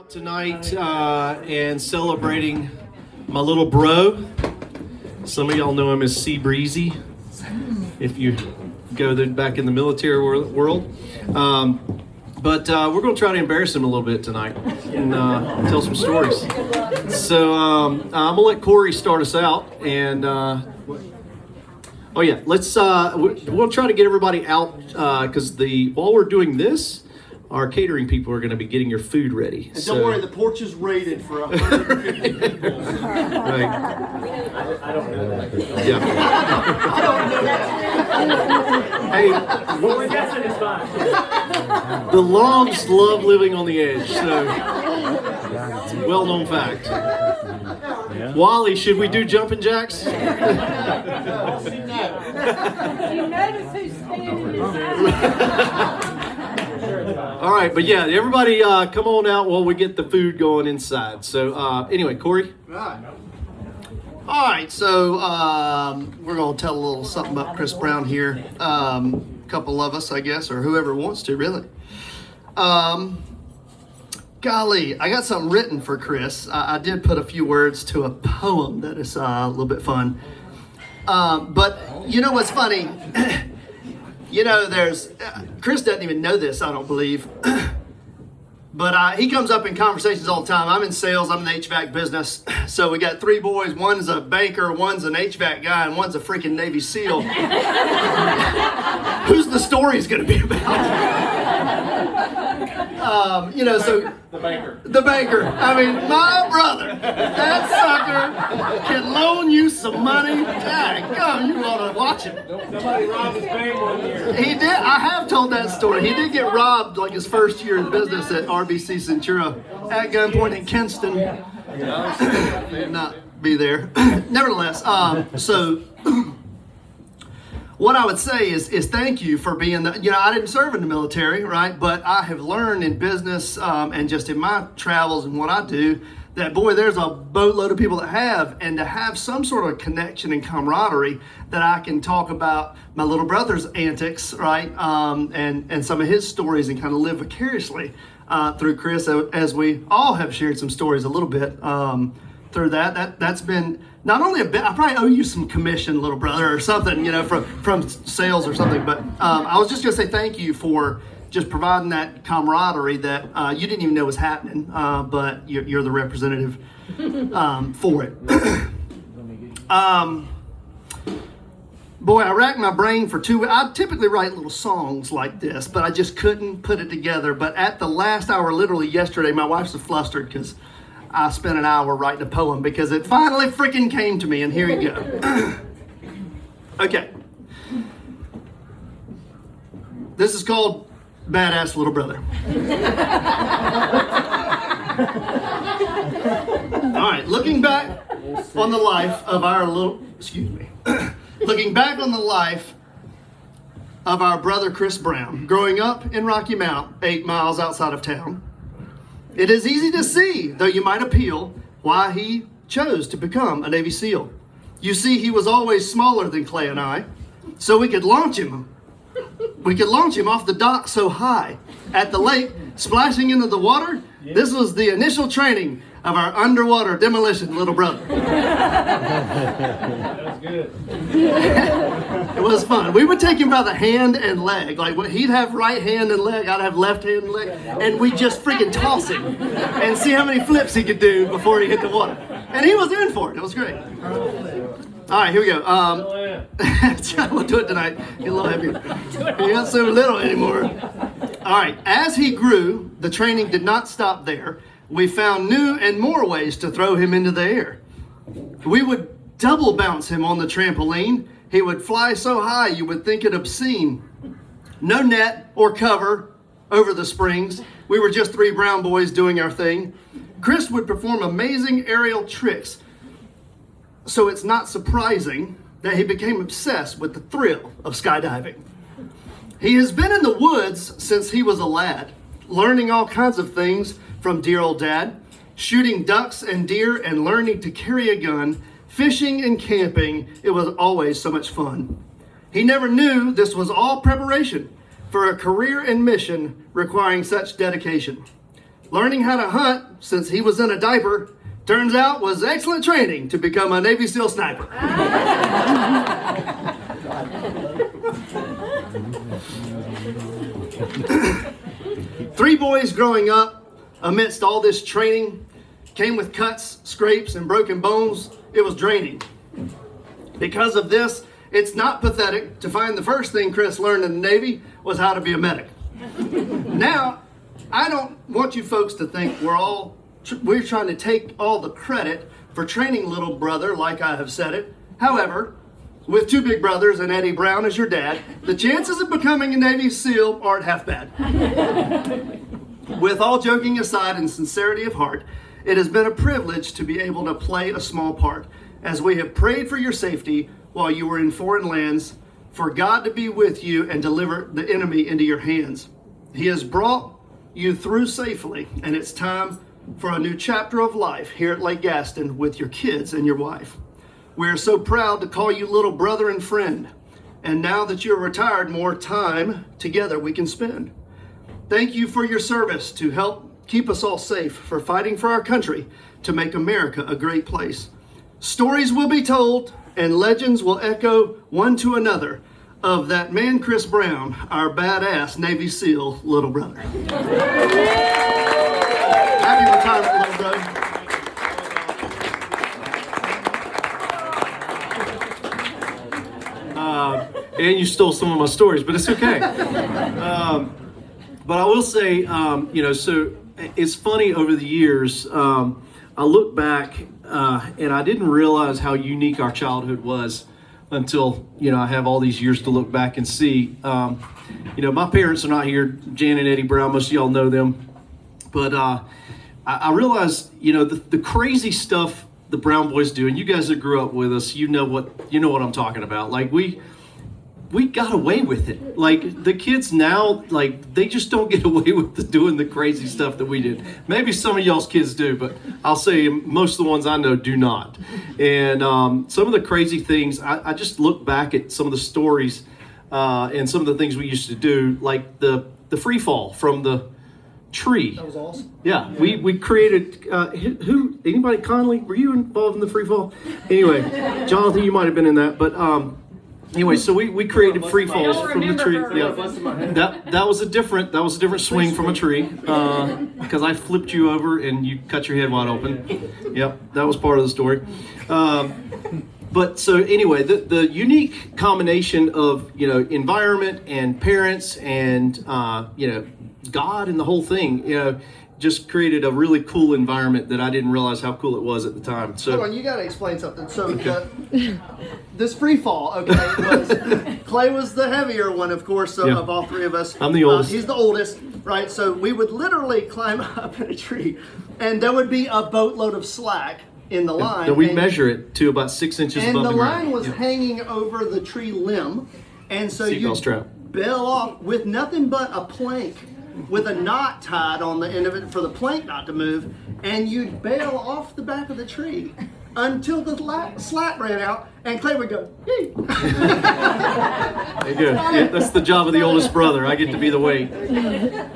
Tonight and celebrating my little bro. Some of y'all know him as Sea Breezy if you go back in the military world. But we're going to try to embarrass him a little bit tonight and tell some stories. So I'm going to let Corey start us out. And we'll try to get everybody out because while we're doing this, our catering people are going to be getting your food ready. And don't worry, the porch is rated for 150 people. Right. I don't know that. Yeah. I don't know that. Hey, What we're guessing is fine. the Longs love living on the edge, so it's a well-known fact. Yeah. Wally, should we do jumping jacks? You notice who's standing inside. All right, but yeah, everybody come on out while we get the food going inside. So anyway, Corey? Right. All right, so we're going to tell a little something about Chris Brown here. A couple of us, I guess, or whoever wants to, really. Golly, I got something written for Chris. I did put a few words to a poem that is a little bit fun. But you know what's funny? You know, there's Chris doesn't even know this, I don't believe. But he comes up in conversations all the time. I'm in sales. I'm in the HVAC business. So we got three boys. One's a banker, one's an HVAC guy, and one's a freaking Navy SEAL. Who's the story's going to be about? So The banker. the banker. I mean, my brother, that sucker can loan you some money. God, you ought to watch him. Somebody robbed his bank one year. He did. I have told that story. He did get robbed like his first year in business at RBC Centura at gunpoint in Kinston. Did not be there. Nevertheless, so what I would say is thank you for being I didn't serve in the military, right? But I have learned in business and just in my travels and what I do that, boy, there's a boatload of people that have, and to have some sort of connection and camaraderie that I can talk about my little brother's antics, right? And some of his stories and kind of live vicariously through Chris, as we all have shared some stories a little bit through that's been not only a bit. I probably owe you some commission, little brother, or something, from sales or something. But I was just gonna say thank you for just providing that camaraderie that you didn't even know was happening, but you're the representative for it. Boy, I racked my brain for 2 weeks. I typically write little songs like this, but I just couldn't put it together. But at the last hour, literally yesterday, my wife's flustered because I spent an hour writing a poem because it finally freaking came to me, and here you go. Okay. This is called Badass Little Brother. All right, looking back on the life of our looking back on the life of our brother Chris Brown, growing up in Rocky Mount, 8 miles outside of town, it is easy to see, though you might appeal, why he chose to become a Navy SEAL. You see, he was always smaller than Clay and I, so we could launch him. We could launch him off the dock so high at the lake, splashing into the water. This was the initial training of our underwater demolition little brother. That's good. It was fun. We would take him by the hand and leg. Like he'd have right hand and leg, I'd have left hand and leg, and we'd just freaking toss him and see how many flips he could do before he hit the water. And he was in for it. It was great. All right, here we go. We'll do it tonight. Get a little heavier. He ain't so little anymore. All right, as he grew, the training did not stop there. We found new and more ways to throw him into the air. We would double bounce him on the trampoline. He would fly so high you would think it obscene. No net or cover over the springs. We were just 3 brown boys doing our thing. Chris would perform amazing aerial tricks. So it's not surprising that he became obsessed with the thrill of skydiving. He has been in the woods since he was a lad, learning all kinds of things from dear old dad, shooting ducks and deer and learning to carry a gun, fishing and camping. It was always so much fun. He never knew this was all preparation for a career and mission requiring such dedication. Learning how to hunt since he was in a diaper turns out was excellent training to become a Navy SEAL sniper. Three boys growing up amidst all this training came with cuts, scrapes, and broken bones. It was draining. Because of this, it's not pathetic to find the first thing Chris learned in the Navy was how to be a medic. Now, I don't want you folks to think we're trying to take all the credit for training little brother like I have said it. However, with two big brothers and Eddie Brown as your dad, the chances of becoming a Navy SEAL aren't half bad. With all joking aside and sincerity of heart, it has been a privilege to be able to play a small part as we have prayed for your safety while you were in foreign lands, for God to be with you and deliver the enemy into your hands. He has brought you through safely, and it's time for a new chapter of life here at Lake Gaston with your kids and your wife. We are so proud to call you little brother and friend, and now that you're retired, more time together we can spend. Thank you for your service to help keep us all safe, for fighting for our country to make America a great place. Stories will be told and legends will echo one to another of that man Chris Brown, our badass Navy SEAL little brother. Happy retirement, little brother. And you stole some of my stories, but it's okay. But I will say, so it's funny over the years, I look back and I didn't realize how unique our childhood was until, I have all these years to look back and see. My parents are not here, Jan and Eddie Brown, most of y'all know them. But I realized, the crazy stuff the Brown boys do, and you guys that grew up with us, you know what I'm talking about. Like we got away with it. Like the kids now, like they just don't get away with doing the crazy stuff that we did. Maybe some of y'all's kids do, but I'll say most of the ones I know do not. And some of the crazy things, I just look back at some of the stories and some of the things we used to do, like the free fall from the tree. That was awesome. Yeah, we created, anybody, Conley, were you involved in the free fall? Anyway, Jonathan, you might have been in that, but anyway, so we created free falls from the tree. Yeah, that was a different swing from a tree because I flipped you over and you cut your head wide open. Yep, that was part of the story. But so anyway, the unique combination of environment and parents and God and the whole thing, just created a really cool environment that I didn't realize how cool it was at the time. So hold on, you got to explain something. So this free fall, okay, Clay was the heavier one, of course, of all three of us. I'm the oldest. He's the oldest, right? So we would literally climb up in a tree, and there would be a boatload of slack in the line. And we measure it to about 6 inches above the ground. And the line was hanging over the tree limb, and so you bail off with nothing but a plank with a knot tied on the end of it for the plank not to move, and you'd bail off the back of the tree until the slat ran out, and Clay would go, "Yee." There you go. Yeah, that's the job of the oldest brother. I get to be the weight.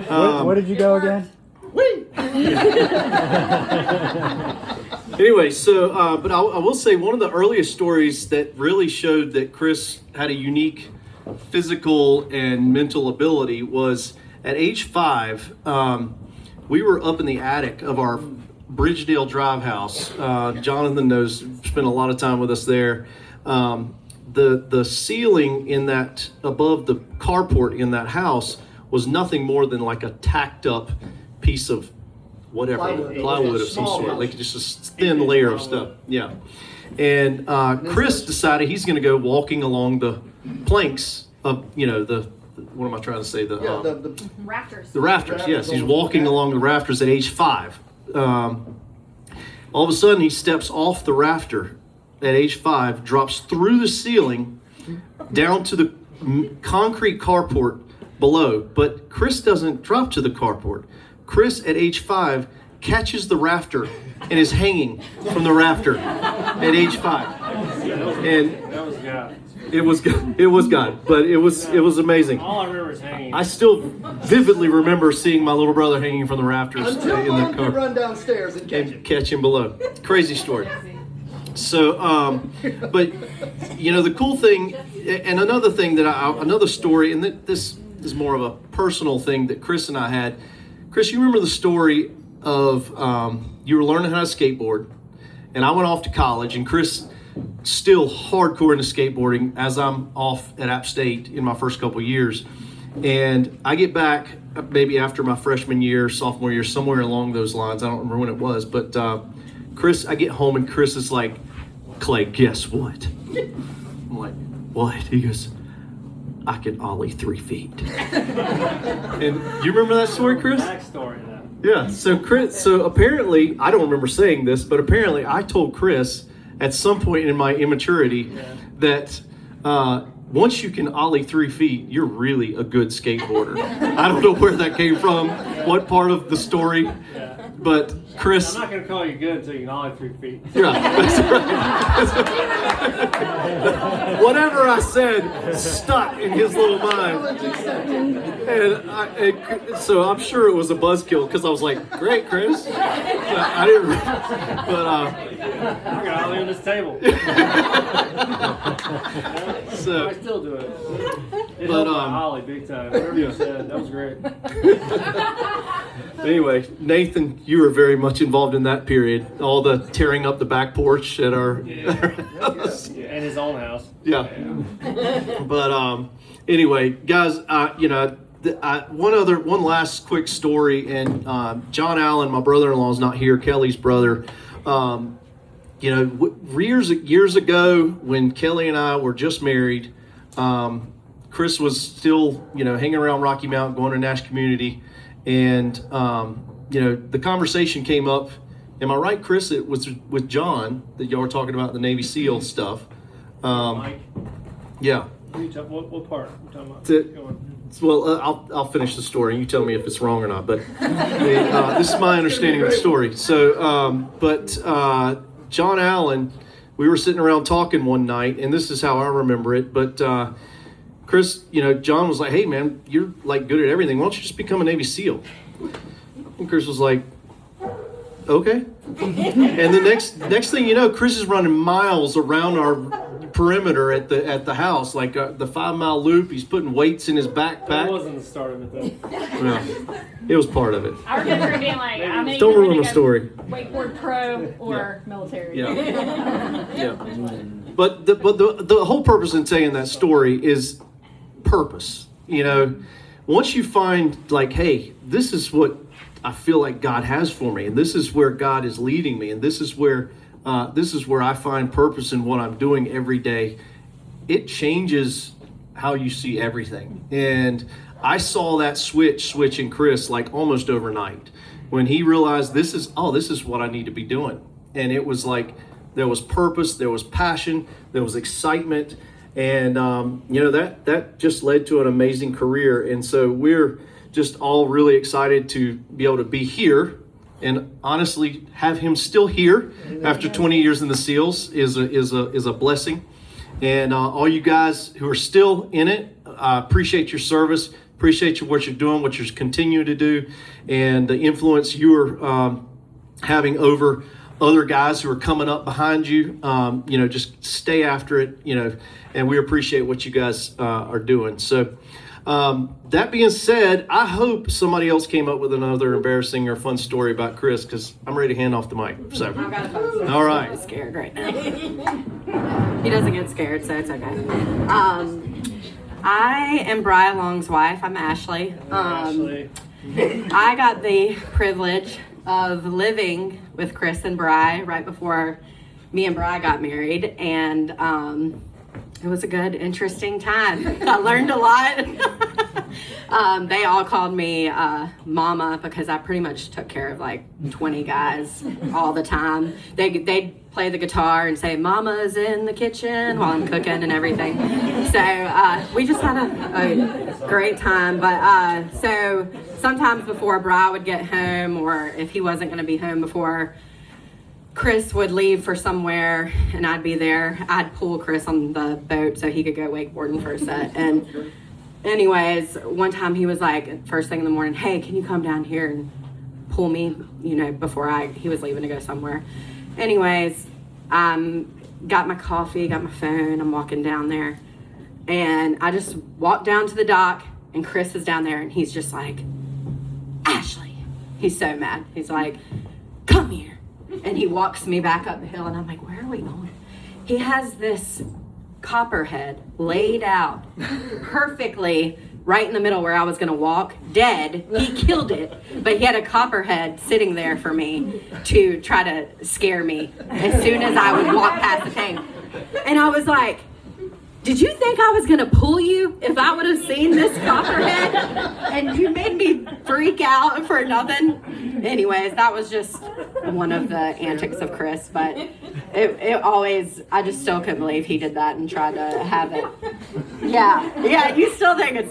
What did you go again? Wee. Anyway, so, but I will say one of the earliest stories that really showed that Chris had a unique physical and mental ability was at age 5, we were up in the attic of our Bridgedale Drive house. Jonathan knows, spent a lot of time with us there. The ceiling in that, above the carport in that house was nothing more than like a tacked up piece of whatever, plywood of some sort, like just a thin layer of stuff. Yeah. And Chris decided he's going to go walking along the planks of, what am I trying to say? The Rafters. The rafters, yes. He's walking along the rafters at age 5. All of a sudden, he steps off the rafter at age 5, drops through the ceiling down to the concrete carport below. But Chris doesn't drop to the carport. Chris, at age 5, catches the rafter and is hanging from the rafter at age 5. And It was God. It was God, but it was amazing. All I remember is hanging. I still vividly remember seeing my little brother hanging from the rafters Until in the Mom car could run downstairs and catch and it. catch him below. Crazy story. So, but you know, the cool thing, and another thing that another story, and this is more of a personal thing that Chris and I had. Chris, you remember the story of you were learning how to skateboard, and I went off to college, and Chris still hardcore into skateboarding as I'm off at App State in my first couple years, and I get back maybe after my freshman year, sophomore year, somewhere along those lines. I don't remember when it was, but Chris, I get home and Chris is like, Clay, guess what? I'm like, what? He goes, I can ollie 3 feet. And you remember that story, Chris? Backstory though. Yeah. So apparently, I don't remember saying this, but apparently I told Chris at some point in my immaturity that once you can ollie 3 feet, you're really a good skateboarder. I don't know where that came from, what part of the story, but Chris. I'm not going to call you good until you can ollie 3 feet. Yeah, that's right. Whatever I said stuck in his little mind. And so I'm sure it was a buzzkill because I was like, great, Chris. I didn't, but I'm going to ollie on this table. So, I still do it. It but, helped my ollie big time. Whatever you said, that was great. anyway, Nathan, you were very much involved in that period. All the tearing up the back porch at our house. And his own house. Yeah. But anyway, guys, you know, one last quick story, and John Allen, my brother-in-law, is not here. Kelly's brother. You know, years ago when Kelly and I were just married, Chris was still, you know, hanging around Rocky Mount, going to Nash Community, and you know, the conversation came up. Am I right, Chris? It was with John that y'all were talking about the Navy SEAL stuff. Mike, Yeah. what part? We're talking about? To- Go on. Well, I'll finish the story, and you tell me if it's wrong or not. But this is my understanding of the story. So, John Allen, we were sitting around talking one night, and this is how I remember it. But Chris, you know, John was like, "Hey, man, you're like good at everything. Why don't you just become a Navy SEAL?" And Chris was like, "Okay." And the next thing you know, Chris is running miles around our perimeter at the house, like the 5 mile loop. He's putting weights in his backpack. That wasn't the start of it though. Yeah, it was part of it. I remember it being like, I'm either Don't ruin gonna the go story. Wakeboard pro or military. Yeah. Yeah. But the whole purpose in saying that story is purpose. You know, once you find like, hey, this is what I feel like God has for me, and this is where God is leading me, and this is where I find purpose in what I'm doing every day. It changes how you see everything. And I saw that switch in Chris like almost overnight when he realized this is what I need to be doing. And it was like there was purpose, there was passion, there was excitement, and you know, that just led to an amazing career. And so we're just all really excited to be able to be here, and honestly have him still here after 20 years in the SEALs is a blessing. And all you guys who are still in it, I appreciate your service, appreciate what you're doing, what you're continuing to do, and the influence you are having over other guys who are coming up behind you. You know, just stay after it, you know, and we appreciate what you guys are doing. So that being said, I hope somebody else came up with another embarrassing or fun story about Chris, because I'm ready to hand off the mic. So, I've got a fun story. all right. He's scared right now. He doesn't get scared, so it's okay. I am Bri Long's wife. I'm Ashley. Ashley. I got the privilege of living with Chris and Bri right before me and Bri got married, and it was a good, interesting time. I learned a lot. They all called me Mama because I pretty much took care of like 20 guys all the time. They'd play the guitar and say, "Mama's in the kitchen," while I'm cooking and everything. So we just had a great time. But so sometimes before Bri would get home, or if he wasn't going to be home before Chris would leave for somewhere and I'd be there. I'd pull Chris on the boat so he could go wakeboarding for a set. And anyways, one time he was like, first thing in the morning, hey, can you come down here and pull me, before he was leaving to go somewhere. Anyways, got my coffee, got my phone, I'm walking down there. And I just walked down to the dock and Chris is down there and he's just like, Ashley. He's so mad. He's like, come here. And he walks me back up the hill and I'm like, where are we going? He has this copperhead laid out perfectly right in the middle where I was gonna walk, dead. He killed it, but he had a copperhead sitting there for me to try to scare me as soon as I would walk past the thing. And I was like, did you think I was gonna pull you if I would have seen this copperhead? And you made me freak out for nothing. Anyways, that was just one of the antics of Chris, but it always, I just still couldn't believe he did that and tried to have it. Yeah, you still think it's,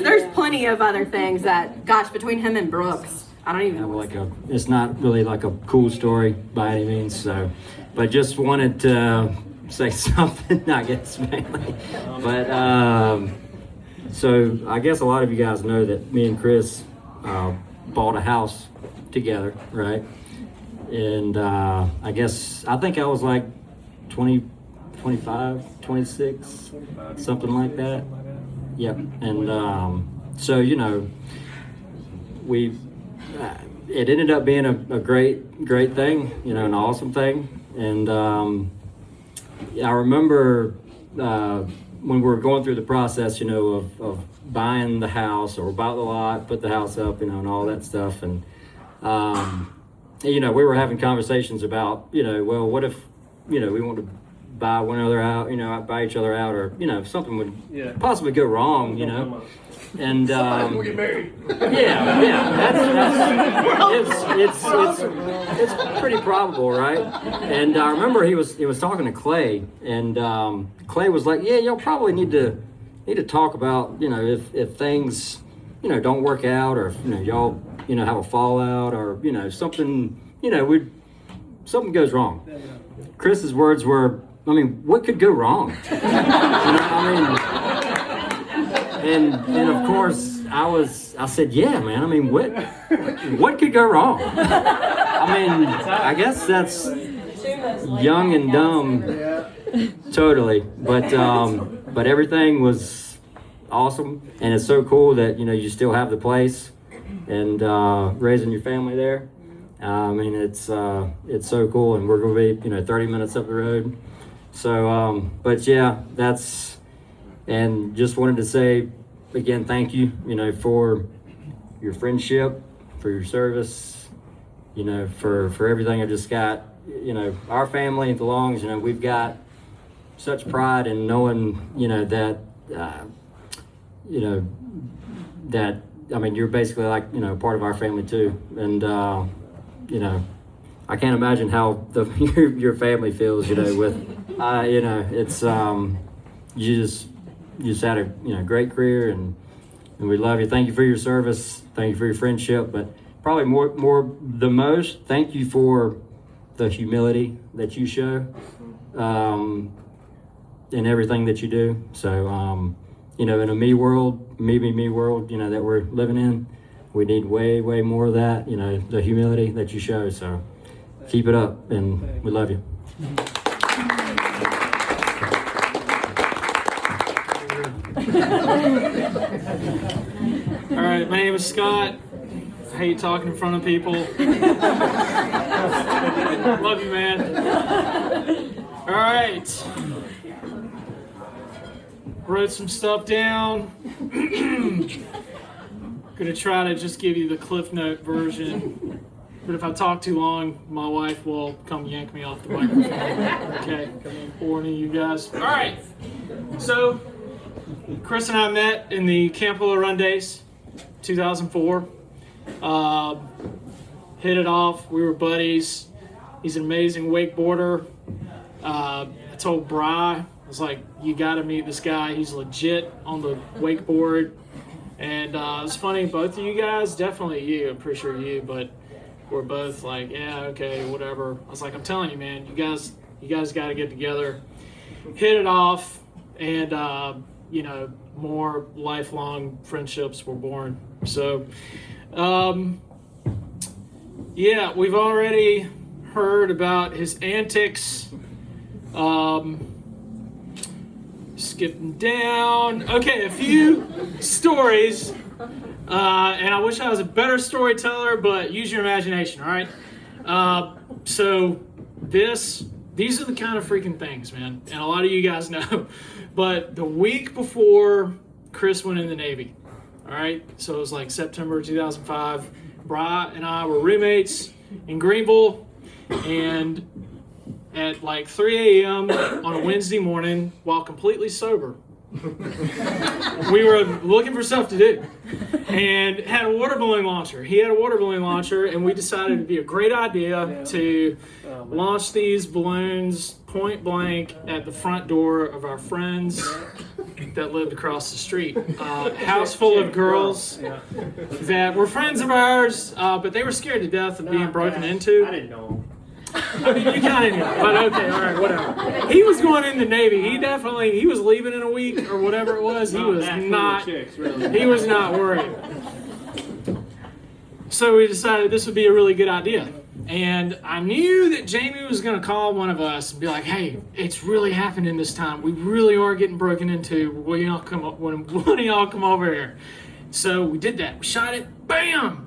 there's plenty of other things that, gosh, between him and Brooks, I don't even know. It's not really like a cool story by any means, so, but just wanted to say something, not guess mainly. But so I guess a lot of you guys know that me and Chris bought a house together, right? And I think I was like 20, 25, 26, something like that. Yep. And so we it ended up being a great thing, an awesome thing. And I remember when we were going through the process, of buying the house or bought the lot, put the house up, and all that stuff. And, we were having conversations about, well, what if, we want to buy one another out, buy each other out, or, if something would possibly go wrong, And We'll get married. It's pretty probable, right? And I remember he was talking to Clay, and Clay was like, "Yeah, y'all probably need to talk about if things don't work out, or if y'all have a fallout, or something something goes wrong." Chris's words were, "I mean, what could go wrong?" And of course I said, yeah, man, I mean, what could go wrong? I guess that's young and dumb, totally, but everything was awesome, and it's so cool that you still have the place and raising your family there. It's so cool, and we're going to be 30 minutes up the road. So but yeah, and just wanted to say again, thank you, for your friendship, for your service, for everything. I just got, our family at the Longs, we've got such pride in knowing, that, you're basically like, part of our family too. And, I can't imagine how your family feels, with, it's, you just had a great career, and we love you. Thank you for your service. Thank you for your friendship, but probably the most, thank you for the humility that you show in everything that you do. So, in a me world that we're living in, we need way more of that. The humility that you show. So, keep it up, and we love you. All right, my name is Scott. I hate talking in front of people. Love you, man. All right. Wrote some stuff down. Gonna try to just give you the Cliff Note version. But if I talk too long, my wife will come yank me off the microphone. Okay, warning you guys. All right. So, Chris and I met in the Campolo Run Days, 2004. Hit it off. We were buddies. He's an amazing wakeboarder. I told Bri, I was like, you got to meet this guy. He's legit on the wakeboard. And it's funny, both of you guys, definitely you, I'm pretty sure you, but were both like, yeah, okay, whatever. I was like, I'm telling you, man, you guys got to get together, hit it off, and more lifelong friendships were born. So, yeah, we've already heard about his antics. Skipping down. Okay, a few stories. And I wish I was a better storyteller, but use your imagination, all right? So these are the kind of freaking things, man. And a lot of you guys know. But the week before Chris went in the Navy, all right? So it was like September 2005. Bri and I were roommates in Greenville. And at like 3 a.m. on a Wednesday morning, while completely sober, we were looking for stuff to do and had a water balloon launcher. He had a water balloon launcher, and we decided it'd be a great idea to launch these balloons point blank at the front door of our friends that lived across the street. House full of girls that were friends of ours, but they were scared to death of being broken into. I didn't know. I mean, you kind of knew, but okay, all right, whatever. He was going in the Navy. He was leaving in a week or whatever it was. He was not worried. So we decided this would be a really good idea. And I knew that Jamie was going to call one of us and be like, hey, it's really happening this time. We really are getting broken into. When one of y'all come over here. So we did that. We shot it. Bam!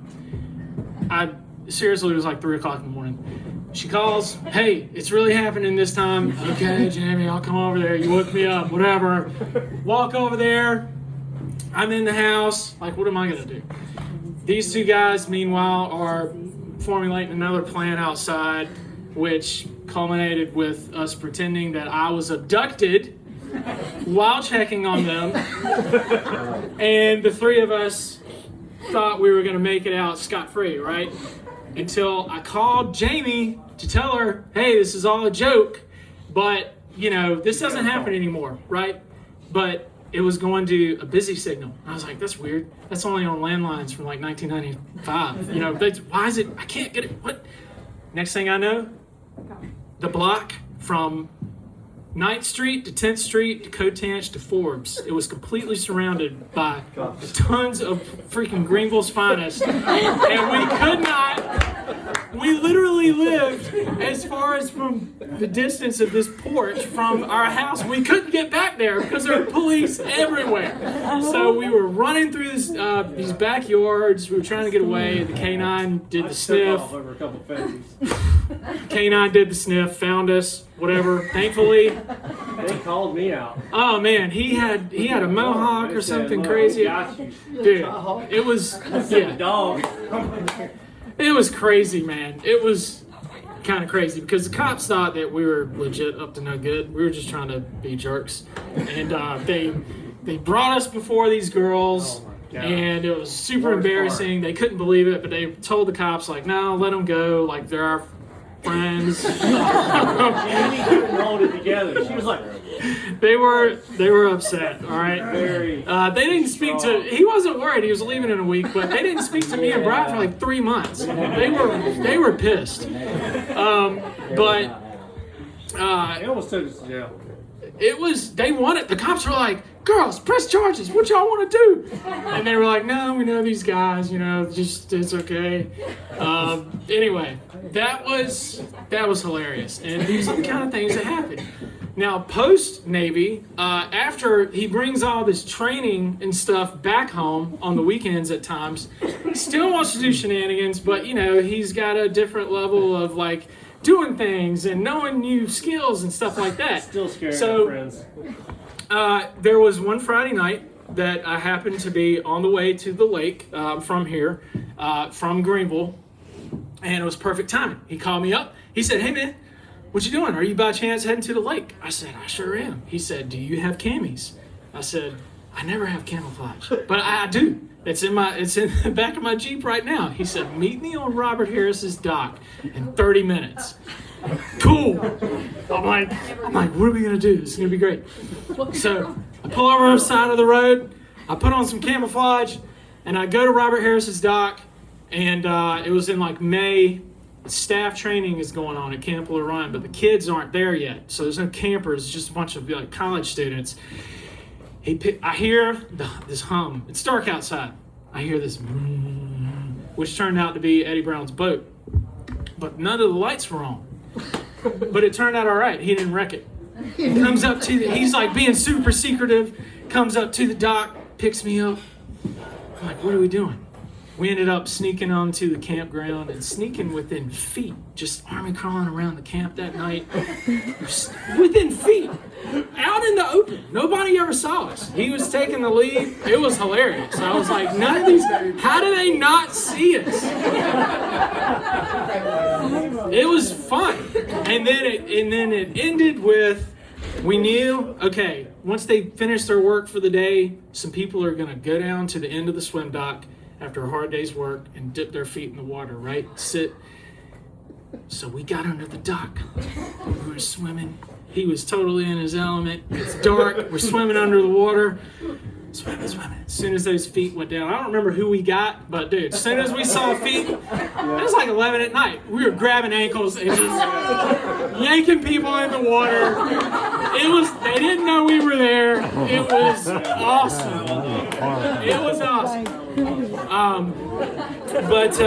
Seriously, it was like 3 o'clock in the morning. She calls, hey, it's really happening this time. Okay, Jamie, I'll come over there. You woke me up, whatever. Walk over there. I'm in the house. Like, what am I going to do? These two guys, meanwhile, are formulating another plan outside, which culminated with us pretending that I was abducted while checking on them. And the three of us thought we were going to make it out scot-free, right? Until I called Jamie to tell her, hey, this is all a joke, but, this doesn't happen anymore, right? But it was going to a busy signal. I was like, that's weird. That's only on landlines from like 1995. Why is it? I can't get it. What? Next thing I know, the block from 9th Street to 10th Street to Cotanch to Forbes, it was completely surrounded by tons of freaking Greenville's finest. And we could not, we literally lived as far as from the distance of this porch from our house. We couldn't get back there because there were police everywhere. So we were running through these backyards. We were trying to get away. The K9 did the sniff. Over a couple fences. K9 did the sniff, found us, whatever. Thankfully, They called me out. oh man, he had a mohawk or something crazy. Dude, it was Dog. it was crazy, man. It was kind of crazy because the cops thought that we were legit up to no good. We were just trying to be jerks, and they brought us before these girls. And it was super embarrassing. They couldn't believe it, but they told the cops, like, no, let them go. Like, they're our friends. Jamie couldn't hold it together. She was like, They were upset, all right? very. They didn't speak to, he wasn't worried, he was leaving in a week, but they didn't speak to me and Brad for like 3 months. They were pissed. They almost took us to jail. The cops were like, girls, press charges, what y'all want to do? And they were like, no, we know these guys, just, it's okay. Anyway, that was hilarious. And these are the kind of things that happen. Now, post-Navy, after he brings all this training and stuff back home on the weekends at times, he still wants to do shenanigans, but, he's got a different level of, like, doing things and knowing new skills and stuff like that. Still scaring So, our friends. there was one Friday night that I happened to be on the way to the lake from here, from Greenville, and it was perfect timing. He called me up. He said, hey, man, what you doing? Are you by chance heading to the lake? I said, I sure am. He said, do you have camis? I said, I never have camouflage, but I do. It's in the back of my Jeep right now. He said, meet me on Robert Harris's dock in 30 minutes. Cool. I'm like, what are we gonna do? This is gonna be great. So I pull over on the side of the road, I put on some camouflage, and I go to Robert Harris's dock, And it was in like May. Staff training is going on at Camp Orion, but the kids aren't there yet. So there's no campers, it's just a bunch of like college students. I hear this hum. It's dark outside. I hear this, which turned out to be Eddie Brown's boat. But none of the lights were on. But it turned out all right. He didn't wreck it. He comes up to he's like being super secretive, comes up to the dock, picks me up. I'm like, what are we doing? We ended up sneaking onto the campground and sneaking within feet, just army crawling around the camp that night. Within feet, out in the open. Nobody ever saw us. He was taking the lead. It was hilarious. I was like, none of these, how do they not see us? It was fun. And then it ended with, we knew, okay, once they finished their work for the day, some people are going to go down to the end of the swim dock after a hard day's work and dip their feet in the water, right? Sit. So we got under the dock. We were swimming. He was totally in his element. It's dark. We're swimming under the water. Swimming. As soon as those feet went down, I don't remember who we got, but dude, as soon as we saw feet, it was like 11 at night. We were grabbing ankles and just yanking people in the water. They didn't know we were there. It was awesome. It was awesome. But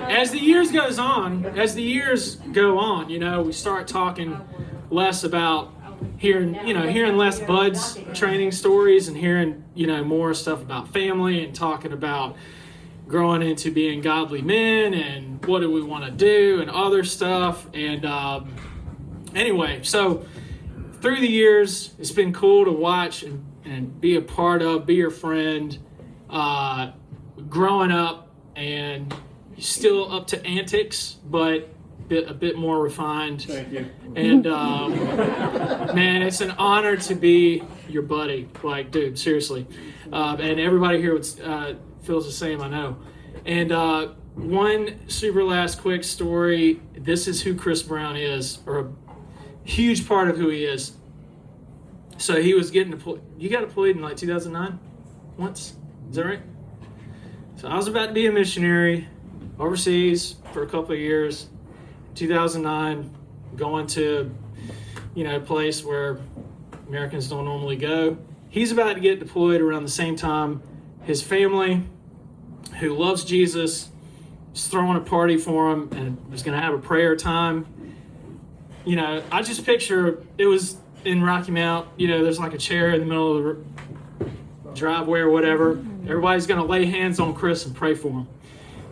as the years go on, you know, we start talking less about hearing less Bud's training stories and hearing, you know, more stuff about family and talking about growing into being godly men and what do we want to do and other stuff. And anyway, so through the years, it's been cool to watch and be a part of, be your friend, growing up and still up to antics, but a bit more refined. Thank you. And man, it's an honor to be your buddy. Like, dude, seriously. And everybody here feels the same, I know. And one super last quick story. This is who Chris Brown is, or a huge part of who he is. So he was getting deployed. You got deployed in like 2009 once? Is that right? So I was about to be a missionary overseas for a couple of years. 2009, going to, you know, a place where Americans don't normally go. He's about to get deployed around the same time. His family, who loves Jesus, is throwing a party for him and was going to have a prayer time. You know, I just picture it was in Rocky Mount. You know, there's like a chair in the middle of the driveway or whatever. Everybody's going to lay hands on Chris and pray for him.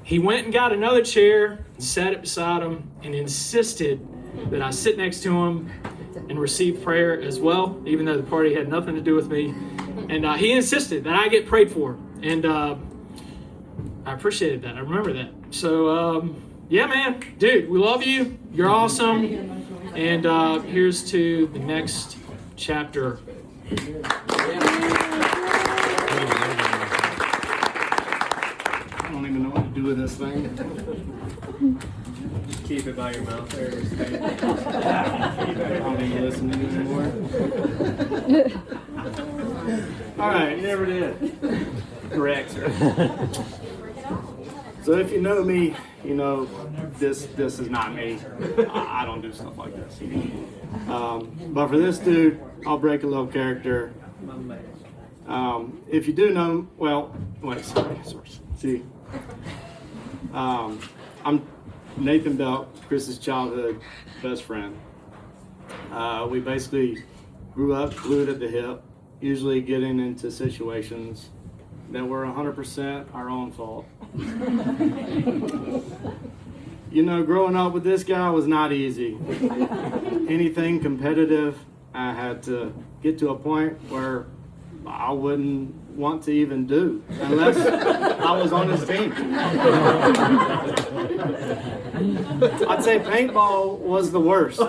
He went and got another chair and sat it beside him and insisted that I sit next to him and receive prayer as well, even though the party had nothing to do with me. And he insisted that I get prayed for. And I appreciated that. I remember that. So, yeah, man. Dude, we love you. You're awesome. And here's to the next chapter. I don't even know what to do with this thing. Keep it by your mouth there. I don't even listen to it anymore. All right. You never did. Correct, sir. So if you know me, you know this is not me. I don't do stuff like this. But for this dude, I'll break a little character. If you do know, well, wait, sorry. See, I'm Nathan Belt, Chris's childhood best friend. We basically grew up glued at the hip, usually getting into situations that were 100% our own fault. You know, growing up with this guy was not easy. Anything competitive, I had to get to a point where I wouldn't want to even do unless I was on his team. I'd say paintball was the worst.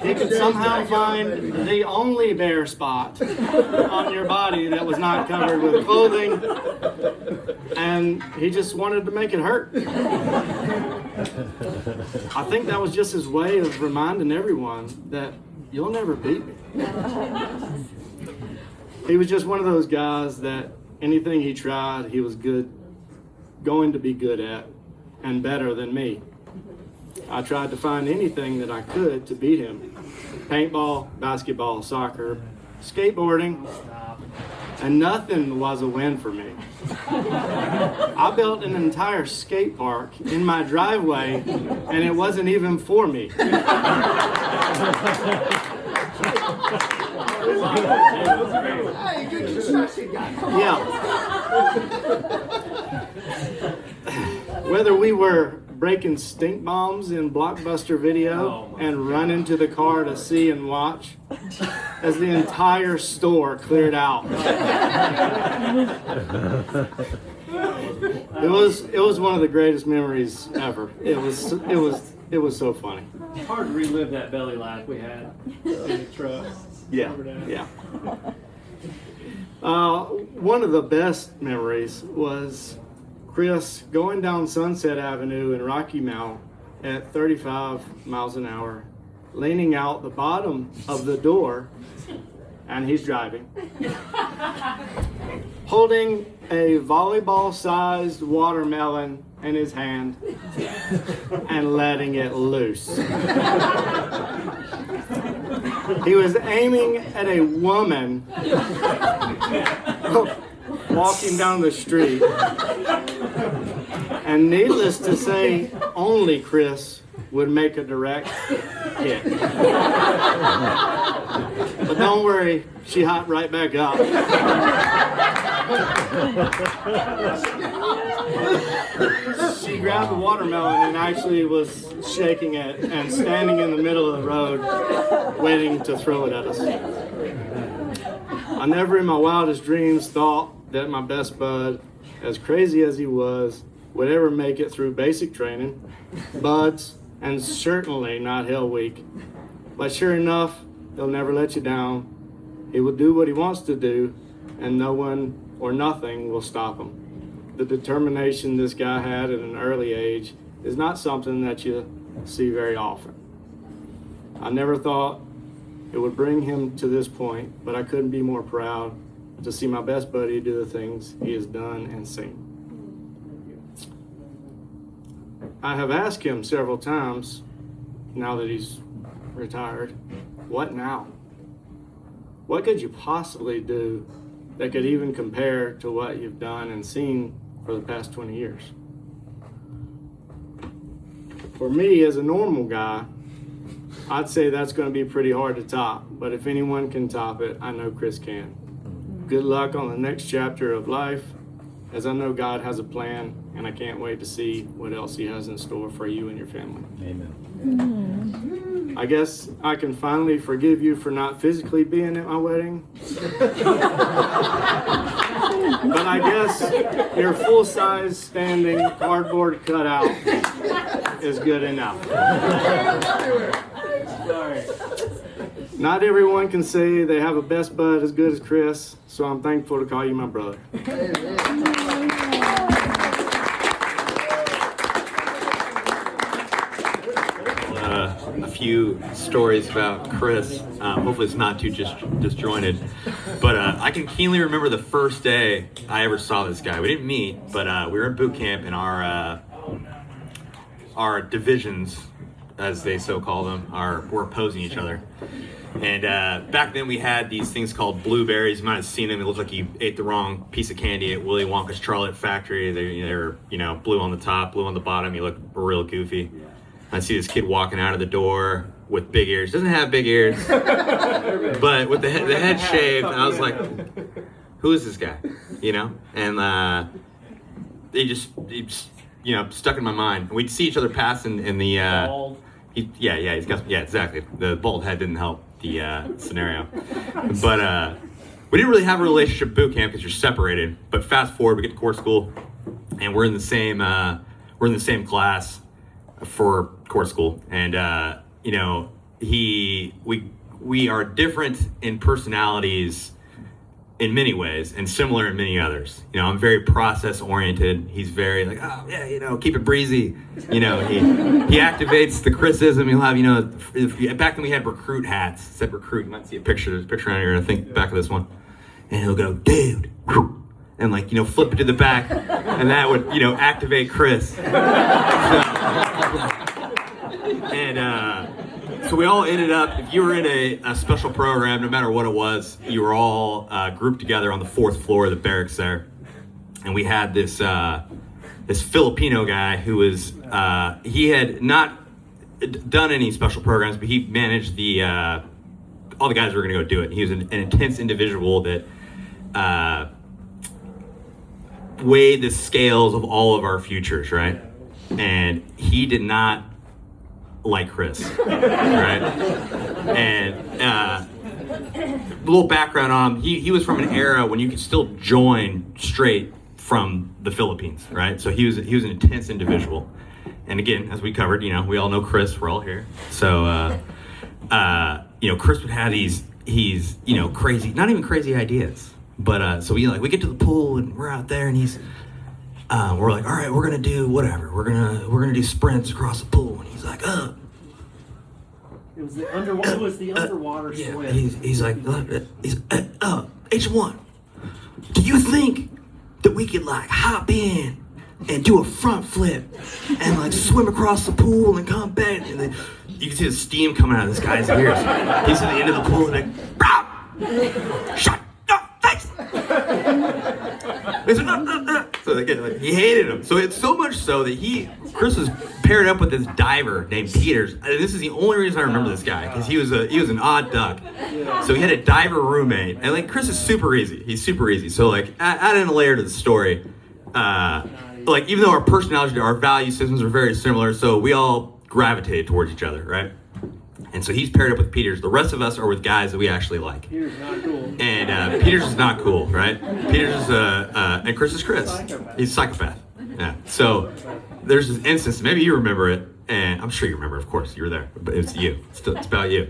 He could somehow find the only bare spot on your body that was not covered with clothing, and he just wanted to make it hurt. I think that was just his way of reminding everyone that you'll never beat me. He was just one of those guys that anything he tried, he was good going to be good at and better than me. I tried to find anything that I could to beat him. Paintball, basketball, soccer, skateboarding, and nothing was a win for me. I built an entire skate park in my driveway, and it wasn't even for me. Hey, good construction guy. Yeah. Whether we were breaking stink bombs in Blockbuster Video and running to the car to see and watch as the entire store cleared out. It was one of the greatest memories ever. It was so funny. It's hard to relive that belly laugh we had in the truck. Yeah. One of the best memories was Chris going down Sunset Avenue in Rocky Mount at 35 miles an hour, leaning out the bottom of the door, and he's driving, holding a volleyball-sized watermelon in his hand and letting it loose. He was aiming at a woman walking down the street. And needless to say, only Chris would make a direct hit. But don't worry, she hopped right back up. She grabbed the watermelon and actually was shaking it and standing in the middle of the road waiting to throw it at us. I never in my wildest dreams thought that my best bud, as crazy as he was, would ever make it through basic training, buds, and certainly not Hell Week. But sure enough, he'll never let you down. He will do what he wants to do, and no one or nothing will stop him. The determination this guy had at an early age is not something that you see very often. I never thought it would bring him to this point, but I couldn't be more proud to see my best buddy do the things he has done and seen. I have asked him several times, now that he's retired, what now? What could you possibly do that could even compare to what you've done and seen for the past 20 years? For me, as a normal guy, I'd say that's going to be pretty hard to top, but if anyone can top it, I know Chris can. Good luck on the next chapter of life, as I know God has a plan, and I can't wait to see what else he has in store for you and your family. Amen. I guess I can finally forgive you for not physically being at my wedding. But I guess your full-size standing cardboard cutout is good enough. Not everyone can say they have a best bud as good as Chris, so I'm thankful to call you my brother. A few stories about Chris. Hopefully it's not too disjointed. But I can keenly remember the first day I ever saw this guy. We didn't meet, but we were in boot camp, and our divisions, as they so call them, were opposing each other. And back then we had these things called blueberries. You might have seen them. It looked like you ate the wrong piece of candy at Willy Wonka's Charlotte Factory. They were, blue on the top, blue on the bottom. You look real goofy. I see this kid walking out of the door with big ears. Doesn't have big ears, but with the head shaved. And I was like, who is this guy? And he stuck in my mind. We'd see each other pass in the. Exactly. The bald head didn't help the scenario, but we didn't really have a relationship at boot camp because you're separated. But fast forward, we get to court school, and we're in the same class for court school, and we are different in personalities in many ways and similar in many others. I'm very process oriented. He's very like, keep it breezy. He activates the Chrisism. He'll have, back then we had recruit hats. Said recruit. You might see a picture. There's a picture on here. I think back of this one. And he'll go, dude, and like, you know, flip it to the back, and that would, you know, activate Chris. So we all ended up, if you were in a special program, no matter what it was, you were all grouped together on the 4th floor of the barracks there. And we had this Filipino guy who was, he had not done any special programs, but he managed all the guys who were going to go do it. He was an intense individual that weighed the scales of all of our futures, right? And he did not like Chris, right? And a little background on him, he was from an era when you could still join straight from the Philippines, right? So he was an intense individual. And again, as we covered, you know, we all know Chris, we're all here. So, you know, Chris would have these, you know, crazy, not even crazy ideas. But, so we get to the pool and we're out there and we're like, all right, we're going to do whatever. We're going to do sprints across the pool. And he's like, It was the underwater yeah, swim. he's like, H1, do you think that we could like hop in and do a front flip and like swim across the pool and come back? And then you can see the steam coming out of this guy's ears. He's at the end of the pool and like, Rob, shut your face. He's like, So again, like, he hated him. So it's so much so that Chris was paired up with this diver named Peters. And this is the only reason I remember this guy, because he was an odd duck. So he had a diver roommate, and like Chris is super easy. He's super easy. So like add in a layer to the story. Like even though our personality, our value systems are very similar, so we all gravitated towards each other, right? And so he's paired up with Peters. The rest of us are with guys that we actually like. Peter's not cool. And Peters is not cool, right? Peters is and Chris is Chris. He's a psychopath. Yeah. So there's this instance, maybe you remember it, and I'm sure you remember, of course, you were there, but it's you. It's about you.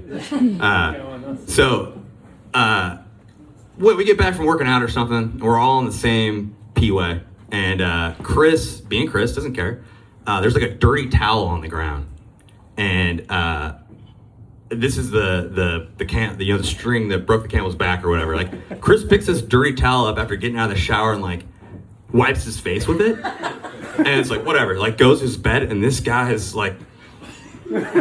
We get back from working out or something, we're all in the same P-way, and Chris, being Chris, doesn't care. There's like a dirty towel on the ground, and this is the string that broke the camel's back or whatever. Like Chris picks this dirty towel up after getting out of the shower and like wipes his face with it, and it's like whatever. Like goes to his bed, and this guy is like, "What?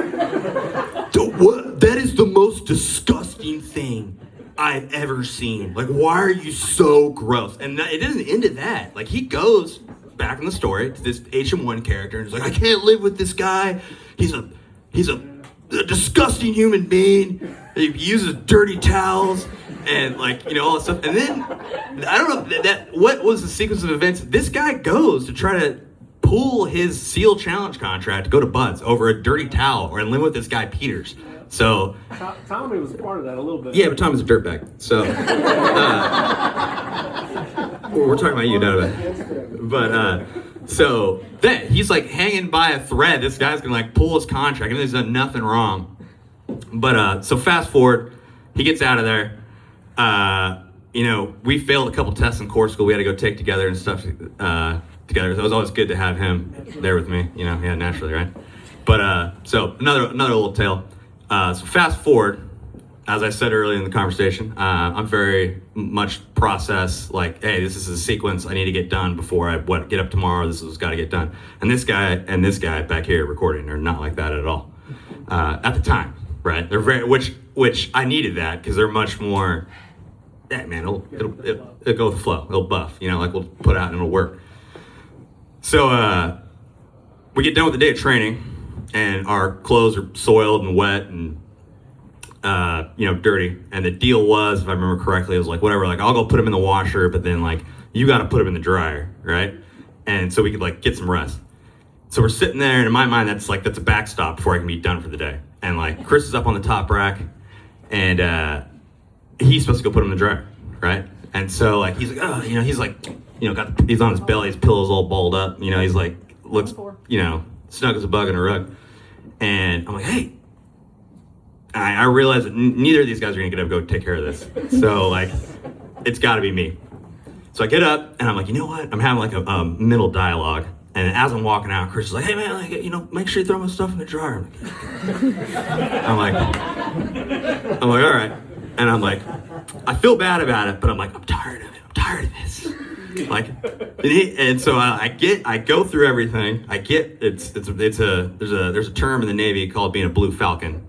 That is the most disgusting thing I've ever seen. Like, why are you so gross?" And it doesn't end at that. Like he goes back in the story to this HM1 character and he's like, "I can't live with this guy. He's a disgusting human being. He uses dirty towels and like, you know, all that stuff." And then I don't know what was the sequence of events. This guy goes to try to pull his SEAL challenge contract to go to Bud's over a dirty towel or live with this guy Peters. So Tommy was a part of that a little bit. yeah, but Tommy's a dirtbag. So we're talking about you, not but so then he's like hanging by a thread. This guy's gonna like pull his contract, and he's done nothing wrong. But so fast forward, he gets out of there. You know, we failed a couple tests in core school. We had to go take together and stuff together. So it was always good to have him there with me. You know, yeah, naturally, right? But so another little tale. So fast forward. As I said earlier in the conversation, I'm very much process like, hey, this is a sequence I need to get done before I get up tomorrow. This has got to get done. And this guy back here recording are not like that at all. At the time, right? They're very which I needed that because they're much more. Yeah, man, it'll go with the flow. It'll buff, you know, like we'll put out and it'll work. So we get done with the day of training, and our clothes are soiled and wet and. You know, dirty. And the deal was, if I remember correctly, it was like, whatever, like, I'll go put them in the washer, but then, like, you got to put them in the dryer, right? And so we could, like, get some rest. So we're sitting there, and in my mind, that's a backstop before I can be done for the day. And, like, Chris is up on the top rack, and he's supposed to go put them in the dryer, right? And so, like, he's like, oh, you know, he's like, you know, he's on his belly, his pillow's all balled up, you know, he's like, looks, you know, snug as a bug in a rug. And I'm like, hey. I realize that neither of these guys are gonna get up and go take care of this. So like, it's gotta be me. So I get up and I'm like, you know what? I'm having like a mental dialogue. And as I'm walking out, Chris is like, hey man, like, you know, make sure you throw my stuff in the dryer. I'm like, all right. And I'm like, I feel bad about it, but I'm like, I'm tired of it. I'm tired of this. Like, and so I go through everything. There's a term in the Navy called being a blue falcon.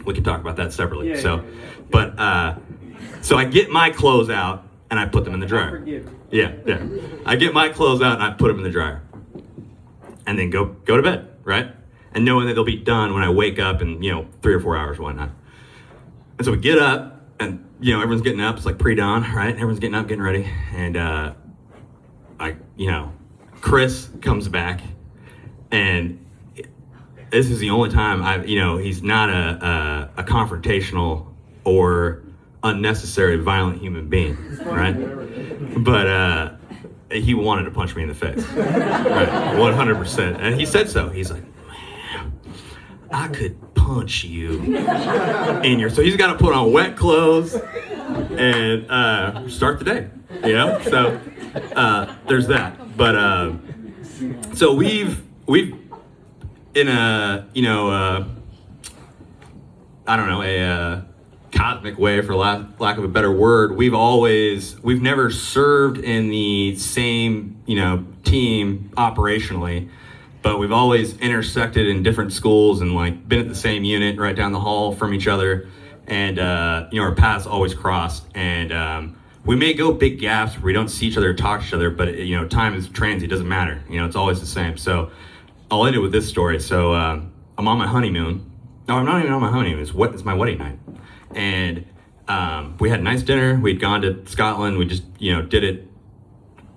We can talk about that separately. So I get my clothes out and I put them in the dryer. Yeah. I get my clothes out and I put them in the dryer, and then go to bed, right? And knowing that they'll be done when I wake up in 3 or 4 hours, whatnot. And so we get up, and everyone's getting up. It's like pre-dawn, right? Everyone's getting up, getting ready, and Chris comes back, and this is the only time he's not a confrontational or unnecessary violent human being, right? But he wanted to punch me in the face, right? 100%, and he said so. He's like, man, I could punch you in your. So he's got to put on wet clothes and start the day, So there's that. But so we've in a a cosmic way, for lack of a better word, we've never served in the same team operationally, but we've always intersected in different schools and been at the same unit right down the hall from each other, and our paths always crossed, and we may go big gaps where we don't see each other or talk to each other, but time is transient, it doesn't matter, it's always the same. So I'll end it with this story. So I'm on my honeymoon. No, I'm not even on my honeymoon. It's my wedding night. And we had a nice dinner. We'd gone to Scotland. We just, did it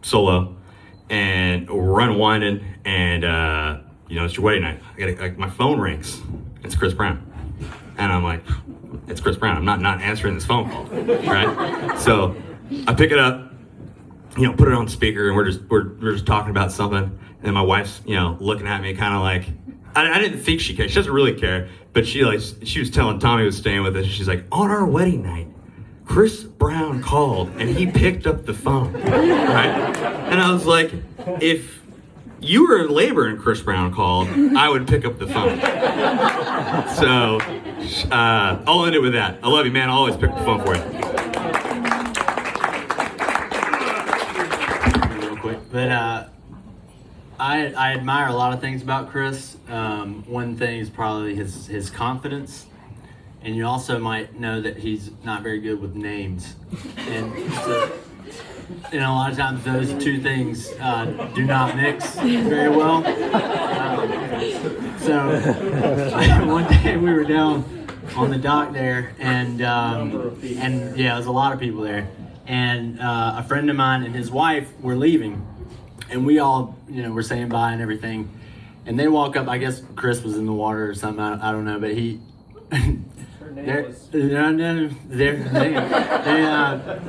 solo. And we're unwinding. And, it's your wedding night. My phone rings. It's Chris Brown. And I'm like, it's Chris Brown. I'm not answering this phone call, right? So I pick it up, put it on speaker, and we're just talking about something. And my wife's, looking at me kind of like, I didn't think she cared. She doesn't really care. But she was telling Tommy was staying with us. She's like, on our wedding night, Chris Brown called and he picked up the phone, right? And I was like, if you were in labor and Chris Brown called, I would pick up the phone. So I'll end it with that. I love you, man. I'll always pick up the phone for you. Real quick, but I admire a lot of things about Chris. One thing is probably his confidence, and you also might know that he's not very good with names, and so, a lot of times those two things do not mix very well. So one day we were down on the dock there, and there was a lot of people there, and a friend of mine and his wife were leaving. And we all, were saying bye and everything. And they walk up, I guess Chris was in the water or something, I don't know, but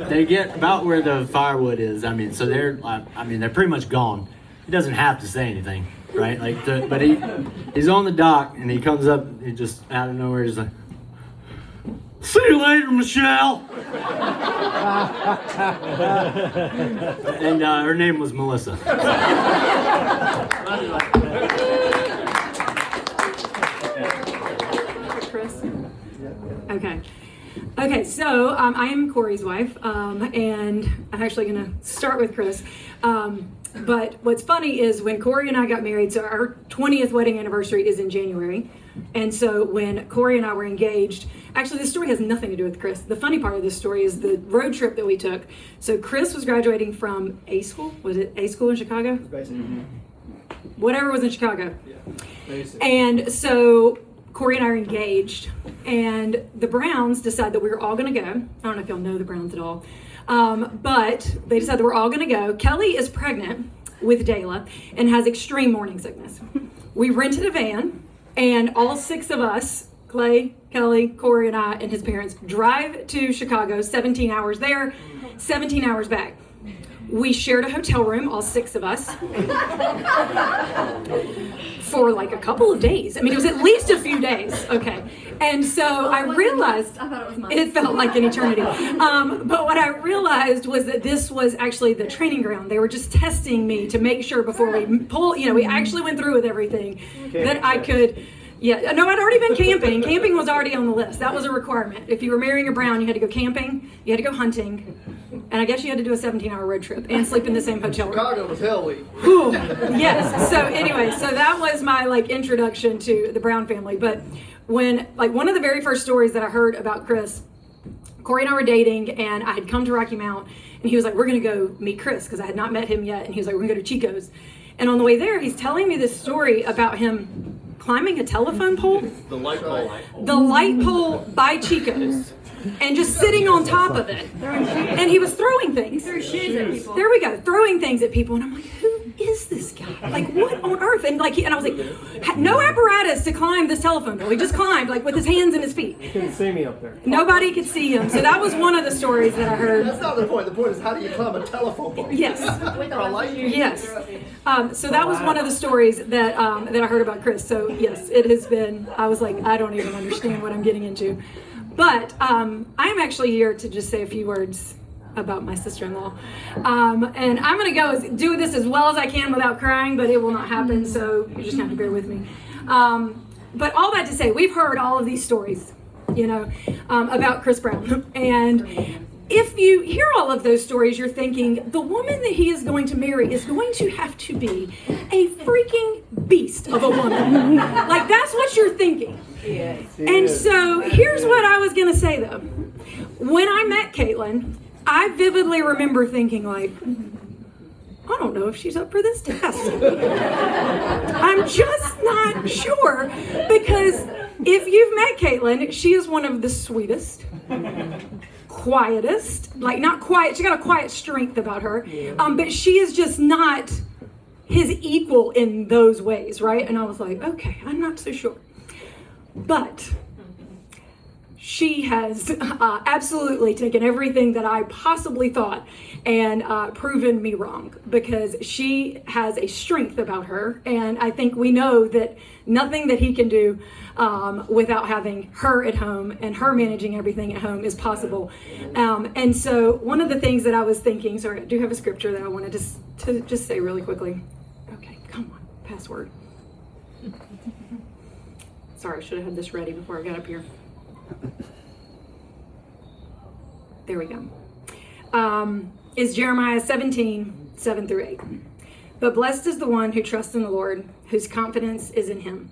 they get about where the firewood is. So they're pretty much gone. He doesn't have to say anything, right? But he's on the dock and he comes up, he just out of nowhere, he's like, see you later, Michelle. And her name was Melissa. Chris? Okay, so I am Corey's wife, and I'm actually going to start with Chris. But what's funny is when Corey and I got married, so our 20th wedding anniversary is in January. And so when Corey and I were engaged, actually this story has nothing to do with Chris. The funny part of this story is the road trip that we took. So Chris was graduating from A school. Was it A school in Chicago? Whatever was in Chicago. Yeah, and so Corey and I are engaged, and the Browns decide that we were all going to go. I don't know if y'all know the Browns at all. But they decided that we're all going to go. Kelly is pregnant with Dayla and has extreme morning sickness. We rented a van, and all 6 of us, Clay, Kelly, Corey, and I, and his parents, drive to Chicago, 17 hours there, 17 hours back. We shared a hotel room, all 6 of us, for like a couple of days. It was at least a few days, okay. And so I realized, I thought it was months. it felt like an eternity. But what I realized was that this was actually the training ground. They were just testing me to make sure before we pull, we actually went through with everything that I could. Yeah, no, I'd already been camping. Camping was already on the list. That was a requirement. If you were marrying a Brown, you had to go camping, you had to go hunting, And I guess she had to do a 17-hour road trip and sleep in the same hotel room. Chicago was hell week. Yes. So anyway, so that was my like introduction to the Brown family. But when like one of the very first stories that I heard about Chris, Corey and I were dating, and I had come to Rocky Mount, and he was like, we're going to go meet Chris, because I had not met him yet. And he was like, we're going to go to Chico's. And on the way there, he's telling me this story about him climbing a telephone pole. The light pole. The light pole by Chico's. And just sitting on top of it. And he was throwing things. Threw shoes at people. There we go, throwing things at people. And I'm like, who is this guy? Like, what on earth? And like, and I was like, no apparatus to climb this telephone pole. He just climbed like with his hands and his feet. You couldn't see me up there. Nobody could see him. So that was one of the stories that I heard. That's not the point. The point is, how do you climb a telephone pole? Yes. Yes. So that was one of the stories that that I heard about Chris. So yes, it has been. I was like, I don't even understand what I'm getting into. But I'm actually here to just say a few words about my sister-in-law. And I'm going to do this as well as I can without crying, but it will not happen, so you just have to bear with me. But all that to say, we've heard all of these stories, you know, about Chris Brown. And if you hear all of those stories, you're thinking, the woman that he is going to marry is going to have to be a freaking beast of a woman. Like, that's what you're thinking. And so here's what I was going to say, though. When I met Caitlin, I vividly remember thinking, like, I don't know if she's up for this test. I'm just not sure, because if you've met Caitlin, she is one of the sweetest, quietest, like not quiet, she got a quiet strength about her, but she is just not his equal in those ways, right? And I was like, okay, I'm not so sure. But she has absolutely taken everything that I possibly thought and proven me wrong, because she has a strength about her. And I think we know that nothing that he can do without having her at home and her managing everything at home is possible. And so one of the things that I was thinking, sorry, I do have a scripture that I wanted to just say really quickly. Okay, come on, password. Sorry, I should have had this ready before I got up here. There we go. Is Jeremiah 17:7-8. But blessed is the one who trusts in the Lord, whose confidence is in him.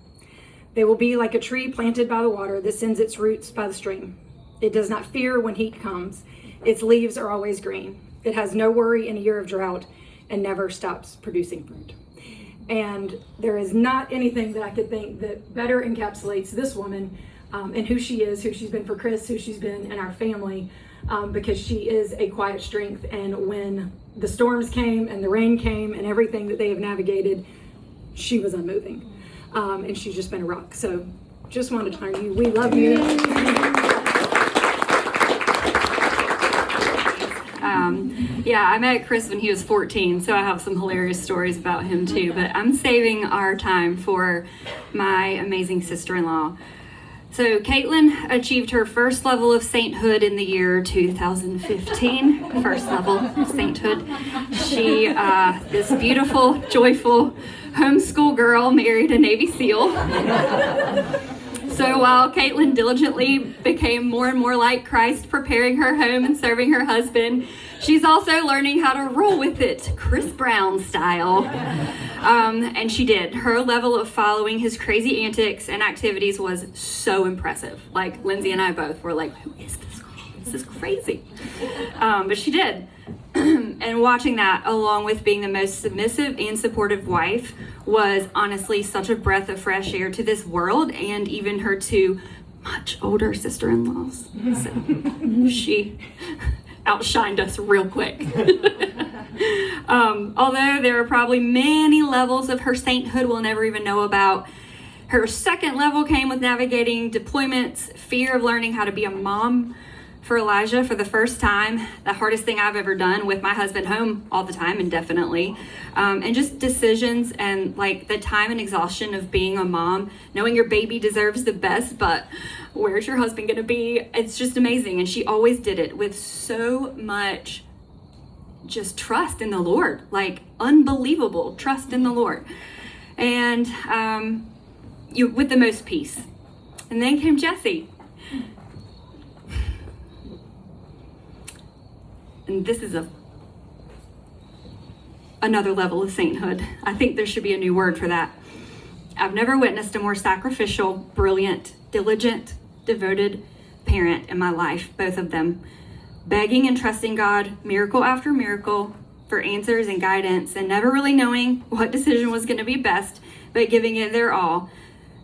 They will be like a tree planted by the water that sends its roots by the stream. It does not fear when heat comes. Its leaves are always green. It has no worry in a year of drought and never stops producing fruit. And there is not anything that I could think that better encapsulates this woman and who she is, who she's been for Chris, who she's been in our family, because she is a quiet strength. And when the storms came and the rain came and everything that they have navigated, she was unmoving. And she's just been a rock. So just wanted to tell you, we love you. Yeah, I met Chris when he was 14, so I have some hilarious stories about him too, but I'm saving our time for my amazing sister-in-law. So Caitlin achieved her first level of sainthood in the year 2015, first level of sainthood. She, this beautiful, joyful homeschool girl, married a Navy SEAL. So while Caitlin diligently became more and more like Christ, preparing her home and serving her husband, she's also learning how to roll with it, Chris Brown style. And she did. Her level of following his crazy antics and activities was so impressive. Like, Lindsay and I both were like, who is this girl? This is crazy. But she did. And watching that, along with being the most submissive and supportive wife, was honestly such a breath of fresh air to this world and even her two much older sister-in-laws. So she outshined us real quick. Although there are probably many levels of her sainthood we'll never even know about, her second level came with navigating deployments, fear of learning how to be a mom for Elijah for the first time, the hardest thing I've ever done with my husband home all the time indefinitely, and just decisions and like the time and exhaustion of being a mom, knowing your baby deserves the best, but where's your husband gonna be? It's just amazing. And she always did it with so much just trust in the Lord, like unbelievable trust in the Lord, and with the most peace. And then came Jesse. and this is another level of sainthood. I think there should be a new word for that. I've never witnessed a more sacrificial, brilliant, diligent, devoted parent in my life, both of them. Begging and trusting God, miracle after miracle, for answers and guidance, and never really knowing what decision was going to be best, but giving it their all.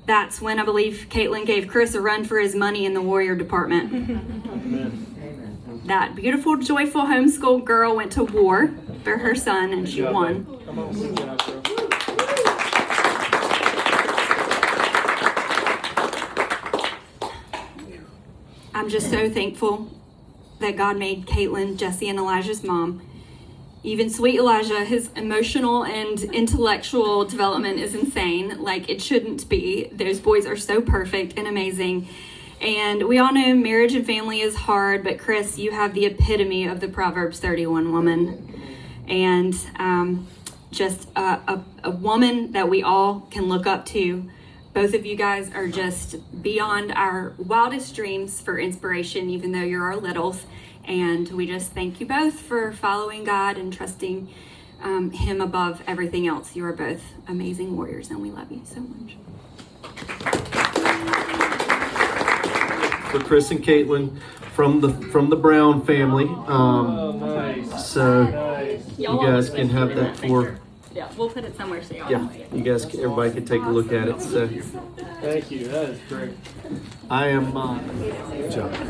That's when I believe Caitlin gave Chris a run for his money in the Warrior department. Amen. That beautiful, joyful homeschool girl went to war for her son, and she won. Come on, good job, girl. I'm just so thankful that God made Caitlin, Jesse, and Elijah's mom. Even sweet Elijah, his emotional and intellectual development is insane, like it shouldn't be. Those boys are so perfect and amazing. And we all know marriage and family is hard, but Chris, you have the epitome of the Proverbs 31 woman. And just a woman that we all can look up to. Both of you guys are just beyond our wildest dreams for inspiration, even though you're our littles. And we just thank you both for following God and trusting Him above everything else. You are both amazing warriors, and we love you so much. For Chris and Caitlin from the Brown family. Nice. So Nice. you guys can have that for. Yeah, we'll put it somewhere so y'all Yeah, you guys, everybody can take a look at it. So Thank you. That is great. I am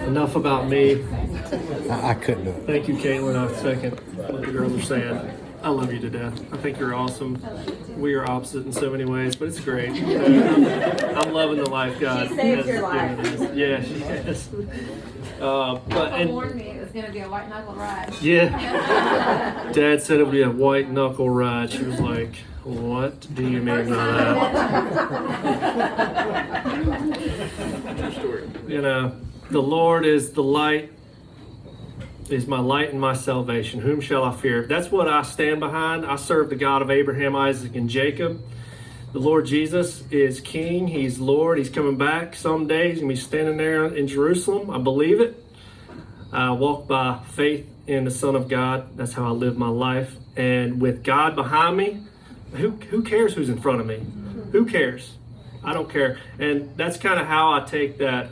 enough about me. I couldn't do it. Thank you, Caitlin. I second what the girls are saying. I love you to death. I think you're awesome. We are opposite in so many ways, but it's great. I'm loving the life God She saved your given life. us. Yeah, she has. Papa warned me it was going to be a white knuckle ride. Yeah. Dad said it would be a white knuckle ride. She was like, "What do you mean by that?" You know, the Lord is the light, is my light and my salvation. Whom shall I fear? That's what I stand behind. I serve the God of Abraham, Isaac, and Jacob. The Lord Jesus is King. He's Lord. He's coming back someday. He's going to be standing there in Jerusalem. I believe it. I walk by faith in the Son of God. That's how I live my life. And with God behind me, who cares who's in front of me? Who cares? I don't care. And that's kind of how I take that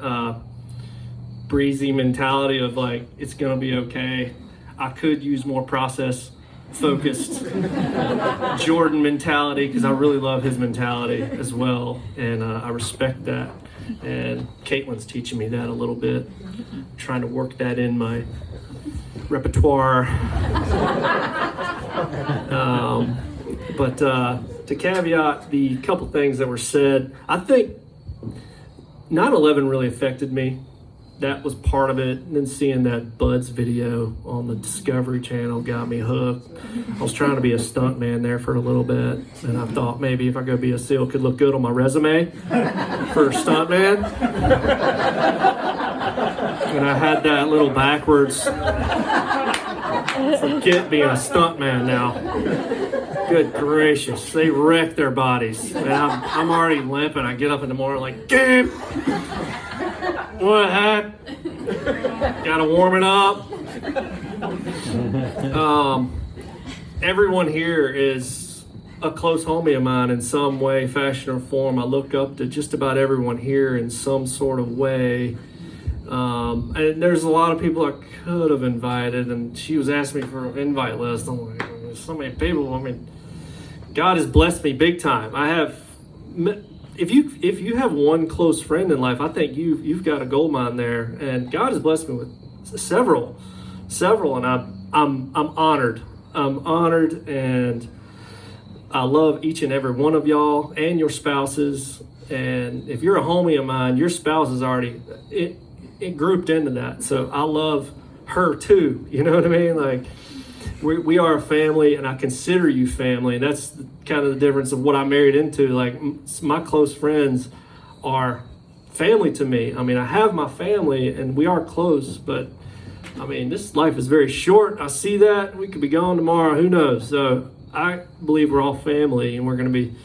breezy mentality of like, it's going to be okay. I could use more process focused Jordan mentality because I really love his mentality as well, and I respect that. And Caitlin's teaching me that a little bit, trying to work that in my repertoire. But to caveat the couple things that were said, I think 9/11 really affected me. That was part of it. And then seeing that Bud's video on the Discovery Channel got me hooked. I was trying to be a stunt man there for a little bit. And I thought maybe if I go be a SEAL, it could look good on my resume for a stunt man. And I had that little backwards. Forget being a stunt man now. Good gracious. They wreck their bodies. And I'm already limping. I get up in the morning like, Gabe! What happened? Gotta warm it up. Everyone here is a close homie of mine in some way, fashion, or form. I look up to just about everyone here in some sort of way. And there's a lot of people I could have invited, and she was asking me for an invite list. I'm like, there's so many people. I mean, God has blessed me big time. I have. If you have one close friend in life, I think you've got a gold mine there, and God has blessed me with several, and I'm honored. I'm honored, and I love each and every one of y'all and your spouses. And if you're a homie of mine, your spouse is already it grouped into that. So I love her too. You know what I mean? Like we are a family, and I consider you family, and that's kind of the difference of what I married into. Like my close friends are family to me. I mean, I have my family, and we are close, but I mean, this life is very short. I see that. We could be gone tomorrow. Who knows? So I believe we're all family, and we're going to be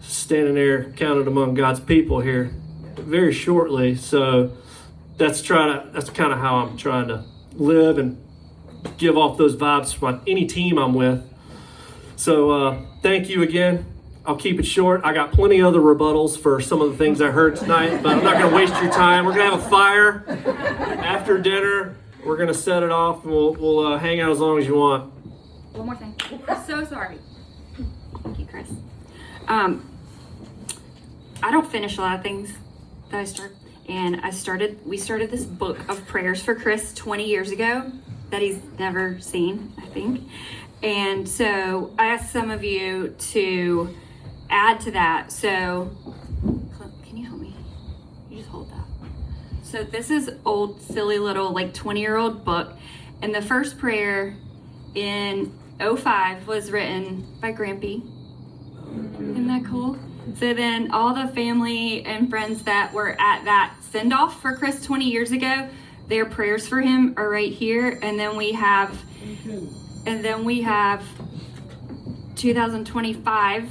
standing there counted among God's people here very shortly. So that's kind of how I'm trying to live and give off those vibes from any team I'm with. So thank you again. I'll keep it short. I got plenty of other rebuttals for some of the things I heard tonight, but I'm not going to waste your time. We're going to have a fire after dinner. We're going to set it off, and we'll hang out as long as you want. One more thing. So sorry. Thank you, Chris. I don't finish a lot of things that I start. And we started this book of prayers for Chris 20 years ago that he's never seen, I think. And so I asked some of you to add to that. So can you help me? You just hold that. So this is old, silly little, like 20-year-old book. And the first prayer in 05 was written by Grampy. Isn't that cool? So then all the family and friends that were at that send-off for Chris 20 years ago, their prayers for him are right here. And then we have 2025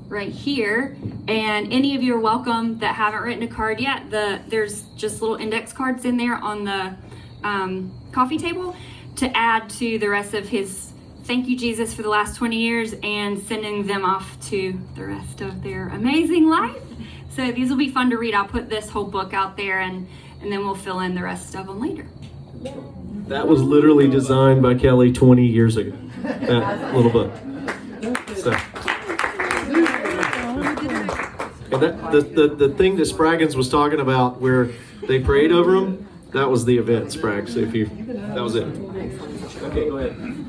right here. And any of you are welcome that haven't written a card yet. There's just little index cards in there on the coffee table to add to the rest of his thank you, Jesus, for the last 20 years and sending them off to the rest of their amazing life. So these will be fun to read. I'll put this whole book out there and then we'll fill in the rest of them later. That was literally designed by Kelly 20 years ago, that little book. So. And the thing that Spraggins was talking about where they prayed over him, that was the event, Spragg. So that was it. Okay, go ahead.